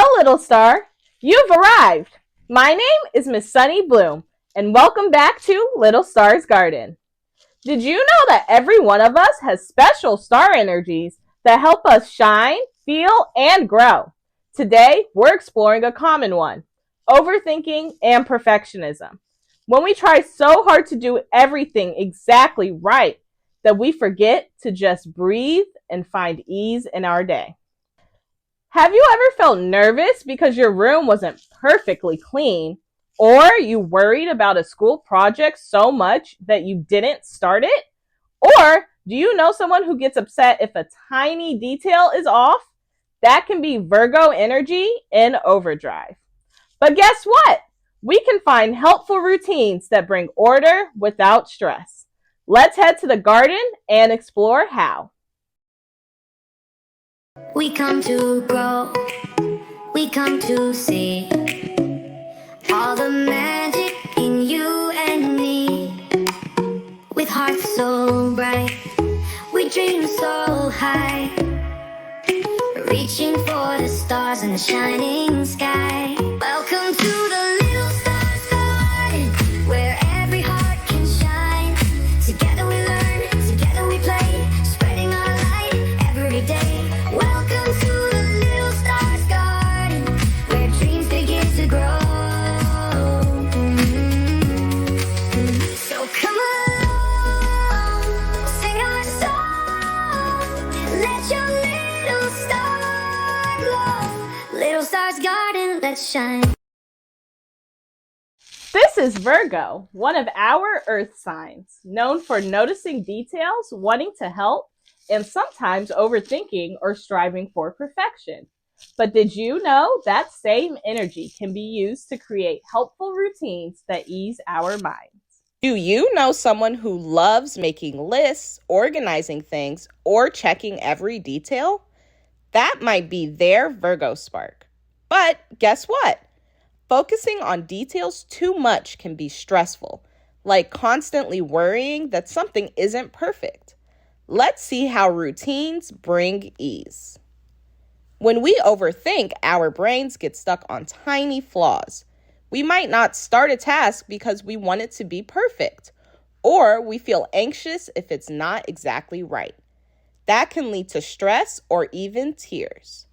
Well, little star, you've arrived. My name is Miss Sunny Bloom, and welcome back to Little Star's Garden. Did you know that every one of us has special star energies that help us shine, feel, and grow? Today, we're exploring a common one, overthinking and perfectionism. When we try so hard to do everything exactly right that we forget to just breathe and find ease in our day. Have you ever felt nervous because your room wasn't perfectly clean, or you worried about a school project so much that you didn't start it? Or do you know someone who gets upset if a tiny detail is off? That can be Virgo energy in overdrive. But guess what? We can find helpful routines that bring order without stress. Let's head to the garden and explore how. We come to grow, we come to see all the magic in you and me. With hearts so bright, we dream so high, reaching for the stars in the shining sky. Welcome to the little star's garden, where every heart can shine. Together we learn, together we play, spreading our light every day. Welcome to the little star's garden, where dreams begin to grow. So come along, sing our song, let your little star glow. Little star's garden, let's shine. This is Virgo, one of our earth signs, known for noticing details, wanting to help, and sometimes overthinking or striving for perfection. But did you know that same energy can be used to create helpful routines that ease our minds? Do you know someone who loves making lists, organizing things, or checking every detail? That might be their Virgo spark. But guess what? Focusing on details too much can be stressful, like constantly worrying that something isn't perfect. Let's see how routines bring ease. When we overthink, our brains get stuck on tiny flaws. We might not start a task because we want it to be perfect, or we feel anxious if it's not exactly right. That can lead to stress or even tears.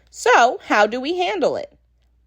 So, how do we handle it?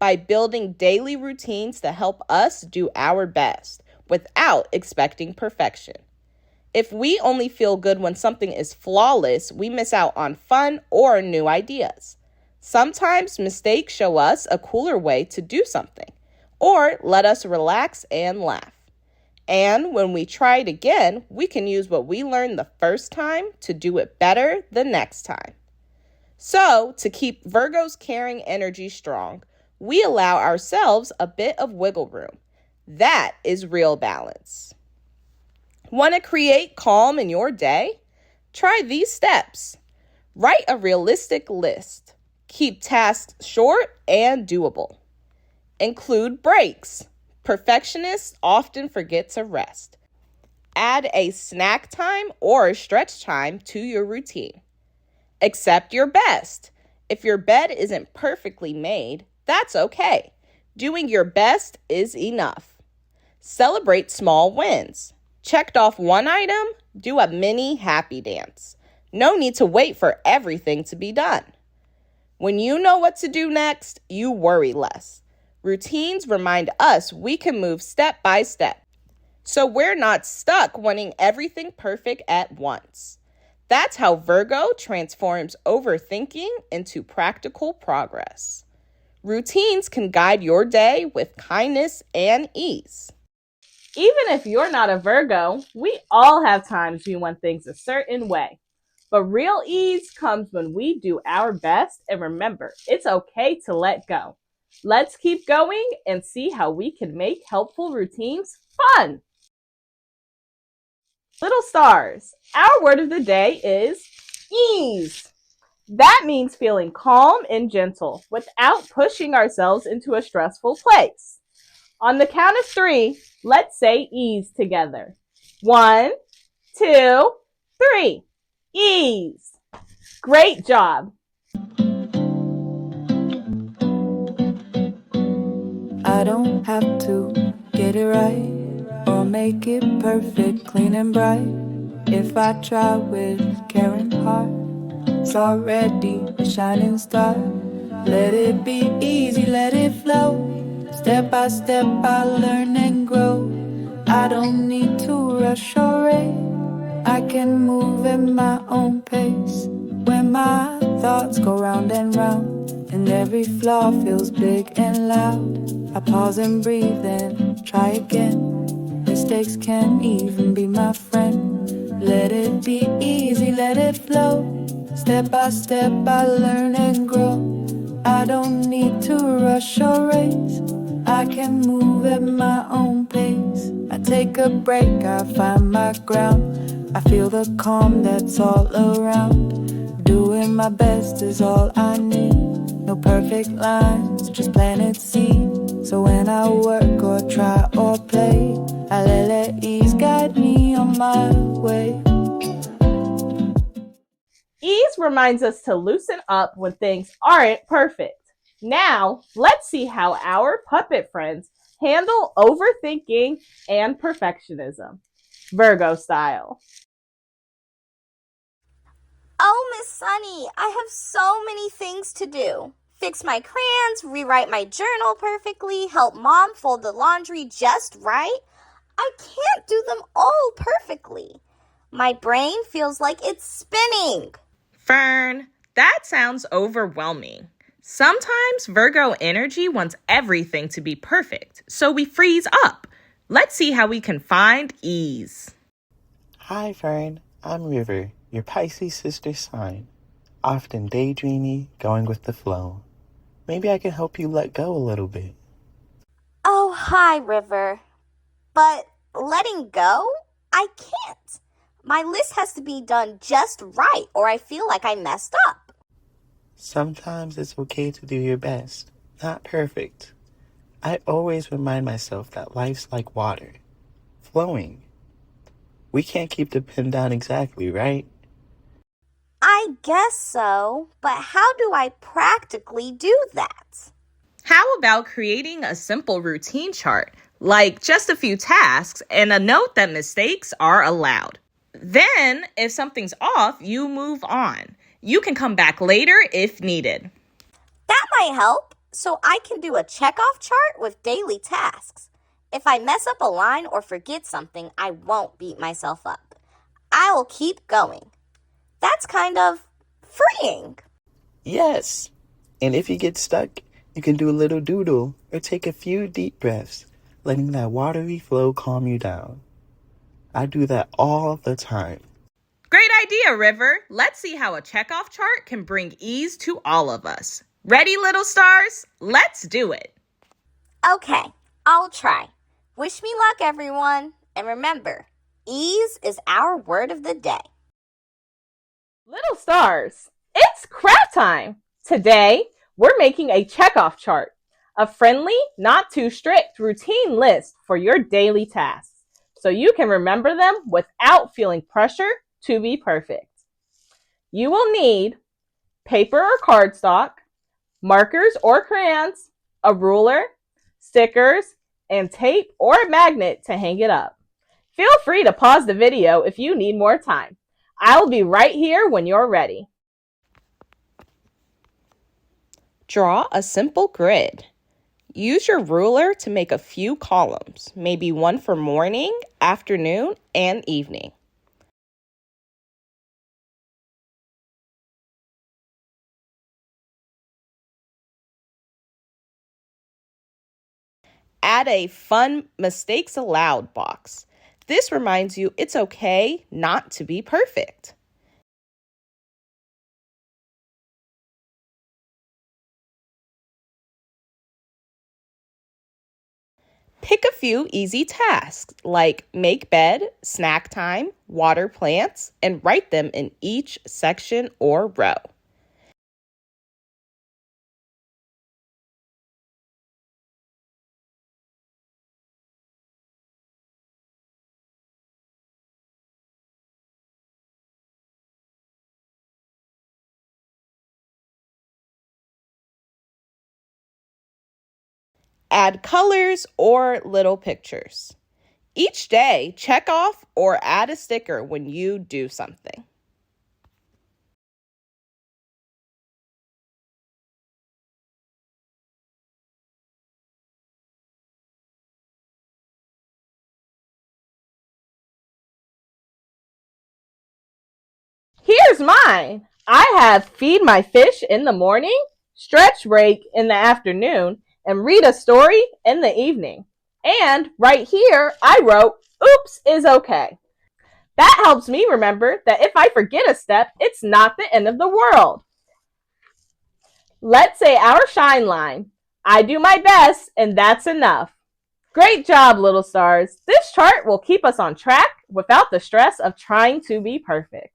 By building daily routines that help us do our best without expecting perfection. If we only feel good when something is flawless, we miss out on fun or new ideas. Sometimes mistakes show us a cooler way to do something, or let us relax and laugh. And when we try it again, we can use what we learned the first time to do it better the next time. So, to keep Virgo's caring energy strong, we allow ourselves a bit of wiggle room. That is real balance. Want to create calm in your day? Try these steps. Write a realistic list. Keep tasks short and doable. Include breaks. Perfectionists often forget to rest. Add a snack time or stretch time to your routine. Accept your best. If your bed isn't perfectly made, that's okay. Doing your best is enough. Celebrate small wins. Checked off one item? Do a mini happy dance. No need to wait for everything to be done. When you know what to do next, you worry less. Routines remind us we can move step by step, so we're not stuck wanting everything perfect at once. That's how Virgo transforms overthinking into practical progress. Routines can guide your day with kindness and ease. Even if you're not a Virgo, we all have times we want things a certain way. But real ease comes when we do our best and remember, it's okay to let go. Let's keep going and see how we can make helpful routines fun. Little stars, our word of the day is ease. That means feeling calm and gentle without pushing ourselves into a stressful place. On the count of 3, let's say ease together. 1, 2, 3. Ease. Great job. I don't have to get it right or make it perfect, clean and bright. If I try with care and heart, it's already a shining star. Let it be easy, let it flow. Step by step I learn and grow. I don't need to rush or race. I can move at my own pace. When my thoughts go round and round, and every flaw feels big and loud, I pause and breathe and try again. Mistakes can even be my friend. Let it be easy, let it flow. Step by step I learn and grow. I don't need to rush or race. I can move at my own pace. I take a break, I find my ground. I feel the calm that's all around. Doing my best is all I need. No perfect lines, just planted seeds. So when I work or try or play, I let ease guide me on my way. Ease reminds us to loosen up when things aren't perfect. Now, let's see how our puppet friends handle overthinking and perfectionism, Virgo style. Oh, Miss Sunny, I have so many things to do. Fix my crayons, rewrite my journal perfectly, help mom fold the laundry just right. I can't do them all perfectly. My brain feels like it's spinning. Fern, that sounds overwhelming. Sometimes Virgo energy wants everything to be perfect, so we freeze up. Let's see how we can find ease. Hi, Fern. I'm River, your Pisces sister sign. Often daydreamy, going with the flow. Maybe I can help you let go a little bit. Oh, hi, River. But letting go? I can't. My list has to be done just right, or I feel like I messed up. Sometimes it's okay to do your best, not perfect. I always remind myself that life's like water, flowing. We can't keep the pen down exactly, right? I guess so, but how do I practically do that? How about creating a simple routine chart, like just a few tasks and a note that mistakes are allowed? Then, if something's off, you move on. You can come back later if needed. That might help, so I can do a check-off chart with daily tasks. If I mess up a line or forget something, I won't beat myself up. I will keep going. That's kind of freeing. Yes. And if you get stuck, you can do a little doodle or take a few deep breaths, letting that watery flow calm you down. I do that all the time. Great idea, River. Let's see how a checkoff chart can bring ease to all of us. Ready, little stars? Let's do it. Okay, I'll try. Wish me luck, everyone. And remember, ease is our word of the day. Little stars, it's craft time! Today, we're making a checkoff chart, a friendly, not too strict routine list for your daily tasks, so you can remember them without feeling pressure to be perfect. You will need paper or cardstock, markers or crayons, a ruler, stickers, and tape or a magnet to hang it up. Feel free to pause the video if you need more time. I'll be right here when you're ready. Draw a simple grid. Use your ruler to make a few columns, maybe one for morning, afternoon, and evening. Add a fun mistakes allowed box. This reminds you it's okay not to be perfect. Pick a few easy tasks like make bed, snack time, water plants, and write them in each section or row. add colors or little pictures. Each day, check off or add a sticker when you do something. Here's mine. I have feed my fish in the morning, stretch break in the afternoon, and read a story in the evening. And right here, I wrote, oops is okay. That helps me remember that if I forget a step, it's not the end of the world. Let's say our shine line. I do my best, and that's enough. Great job, little stars. This chart will keep us on track without the stress of trying to be perfect.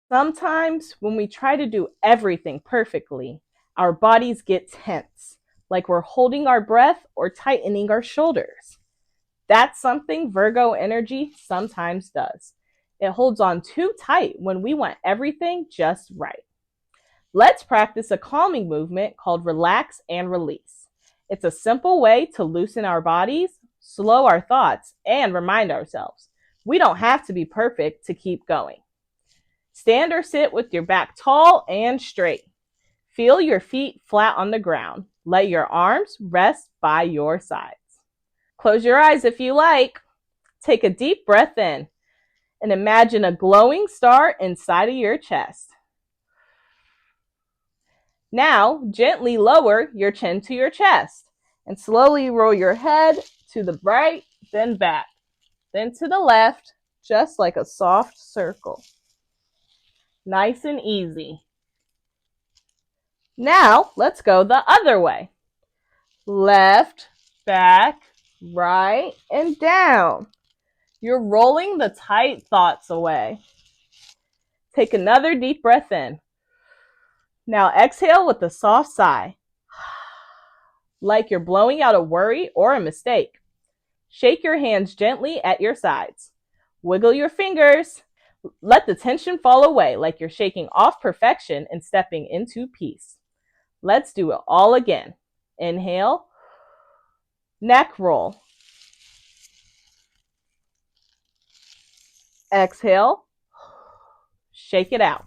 Sometimes when we try to do everything perfectly, our bodies get tense, like we're holding our breath or tightening our shoulders. That's something Virgo energy sometimes does. It holds on too tight when we want everything just right. Let's practice a calming movement called relax and release. It's a simple way to loosen our bodies, slow our thoughts, and remind ourselves we don't have to be perfect to keep going. Stand or sit with your back tall and straight. Feel your feet flat on the ground. Let your arms rest by your sides. Close your eyes if you like. Take a deep breath in and imagine a glowing star inside of your chest. Now, gently lower your chin to your chest and slowly roll your head to the right, then back, then to the left, just like a soft circle. Nice and easy. Now, let's go the other way. Left, back, right, and down. You're rolling the tight thoughts away. Take another deep breath in. Now exhale with a soft sigh, like you're blowing out a worry or a mistake. Shake your hands gently at your sides. Wiggle your fingers. Let the tension fall away like you're shaking off perfection and stepping into peace. Let's do it all again. Inhale, neck roll. Exhale, shake it out.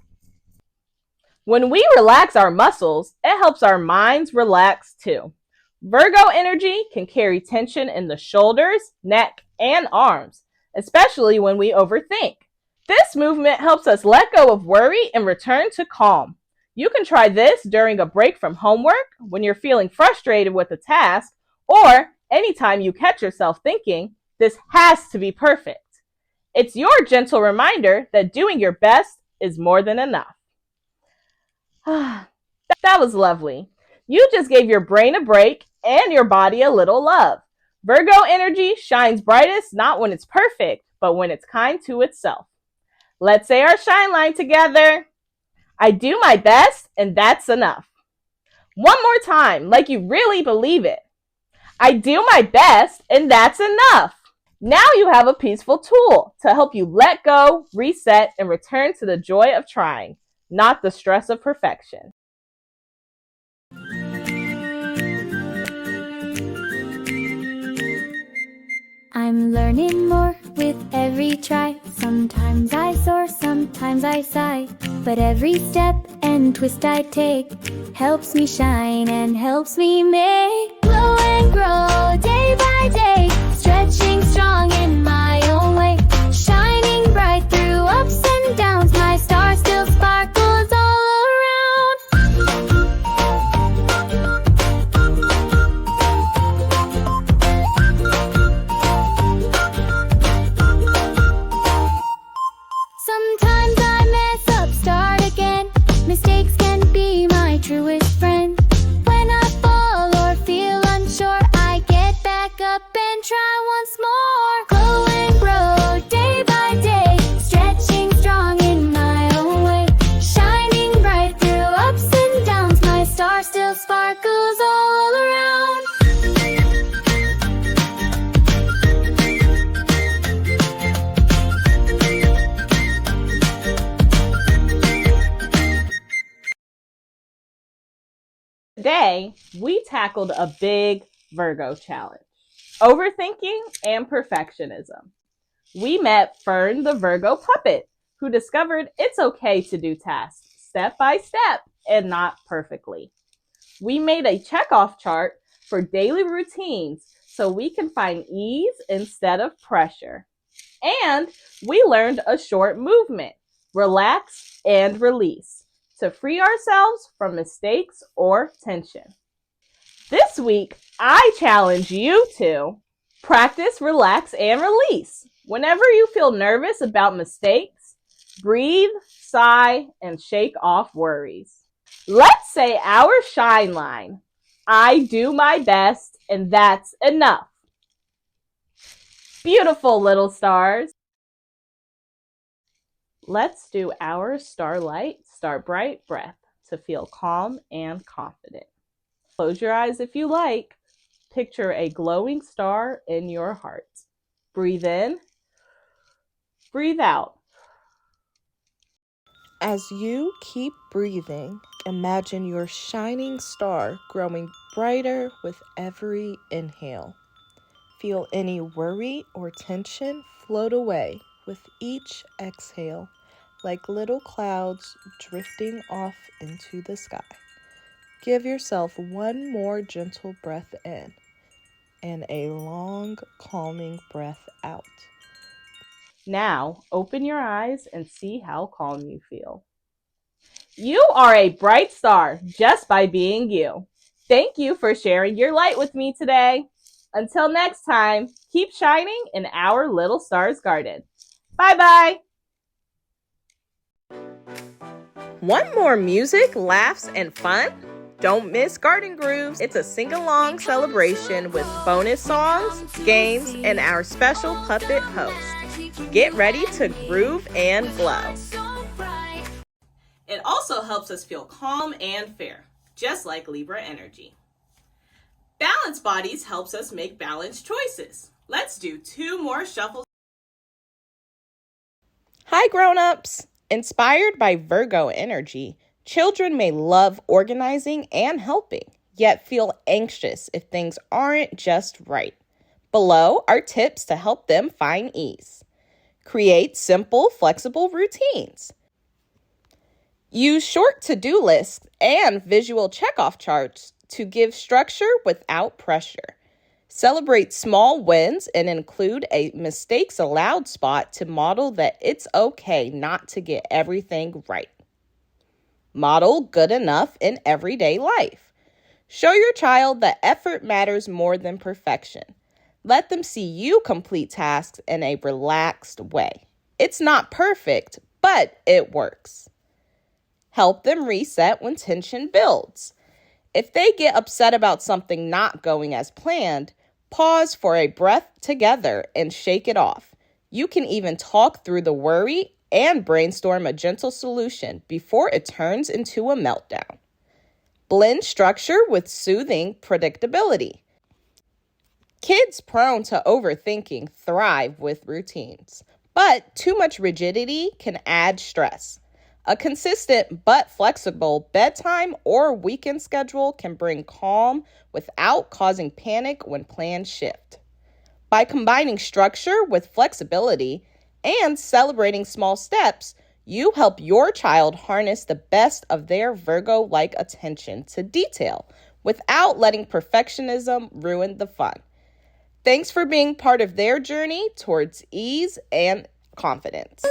When we relax our muscles, it helps our minds relax too. Virgo energy can carry tension in the shoulders, neck, and arms, especially when we overthink. This movement helps us let go of worry and return to calm. You can try this during a break from homework, when you're feeling frustrated with a task, or anytime you catch yourself thinking, this has to be perfect. It's your gentle reminder that doing your best is more than enough. That was lovely. You just gave your brain a break and your body a little love. Virgo energy shines brightest not when it's perfect, but when it's kind to itself. Let's say our shine line together. I do my best, and that's enough. One more time, like you really believe it. I do my best, and that's enough. Now you have a peaceful tool to help you let go, reset, and return to the joy of trying, not the stress of perfection. I'm learning more with every try. Sometimes I soar, sometimes I sigh. But every step and twist I take helps me shine and helps me make glow and grow day by day. Stretching strong in my own way. Shining bright through ups and downs. My star still sparkles all around. Sometimes I mess up, start again. Mistakes can be my truest friend. When I fall or feel unsure, I get back up and try once more. Glow and grow day by day. Stretching strong in my own way. Shining bright through ups and downs. My star still sparkles all around. Today, we tackled a big Virgo challenge, overthinking and perfectionism. We met Fern the Virgo puppet, who discovered it's okay to do tasks step by step and not perfectly. We made a checkoff chart for daily routines so we can find ease instead of pressure. And we learned a short movement, relax and release, to free ourselves from mistakes or tension. This week, I challenge you to practice, relax, and release. Whenever you feel nervous about mistakes, breathe, sigh, and shake off worries. Let's say our shine line. I do my best, and that's enough. Beautiful little stars. Let's do our starlight, star bright breath to feel calm and confident. Close your eyes if you like. Picture a glowing star in your heart. Breathe in, breathe out. As you keep breathing, imagine your shining star growing brighter with every inhale. Feel any worry or tension float away with each exhale, like little clouds drifting off into the sky. Give yourself one more gentle breath in and a long, calming breath out. Now, open your eyes and see how calm you feel. You are a bright star just by being you. Thank you for sharing your light with me today. Until next time, keep shining in our little star's garden. Bye-bye. Want more music, laughs, and fun? Don't miss Garden Grooves. It's a sing-along celebration with bonus songs, games, and our special puppet host. Get ready to groove and glow. It also helps us feel calm and fair, just like Libra energy. Balanced Bodies helps us make balanced choices. Let's do 2 more shuffles. Hi, grown-ups! Inspired by Virgo energy, children may love organizing and helping, yet feel anxious if things aren't just right. Below are tips to help them find ease. Create simple, flexible routines. Use short to-do lists and visual checkoff charts to give structure without pressure. Celebrate small wins and include a mistakes allowed spot to model that it's okay not to get everything right. Model good enough in everyday life. Show your child that effort matters more than perfection. Let them see you complete tasks in a relaxed way. It's not perfect, but it works. Help them reset when tension builds. If they get upset about something not going as planned, pause for a breath together and shake it off. You can even talk through the worry and brainstorm a gentle solution before it turns into a meltdown. Blend structure with soothing predictability. Kids prone to overthinking thrive with routines, but too much rigidity can add stress. A consistent but flexible bedtime or weekend schedule can bring calm without causing panic when plans shift. By combining structure with flexibility and celebrating small steps, you help your child harness the best of their Virgo-like attention to detail without letting perfectionism ruin the fun. Thanks for being part of their journey towards ease and confidence.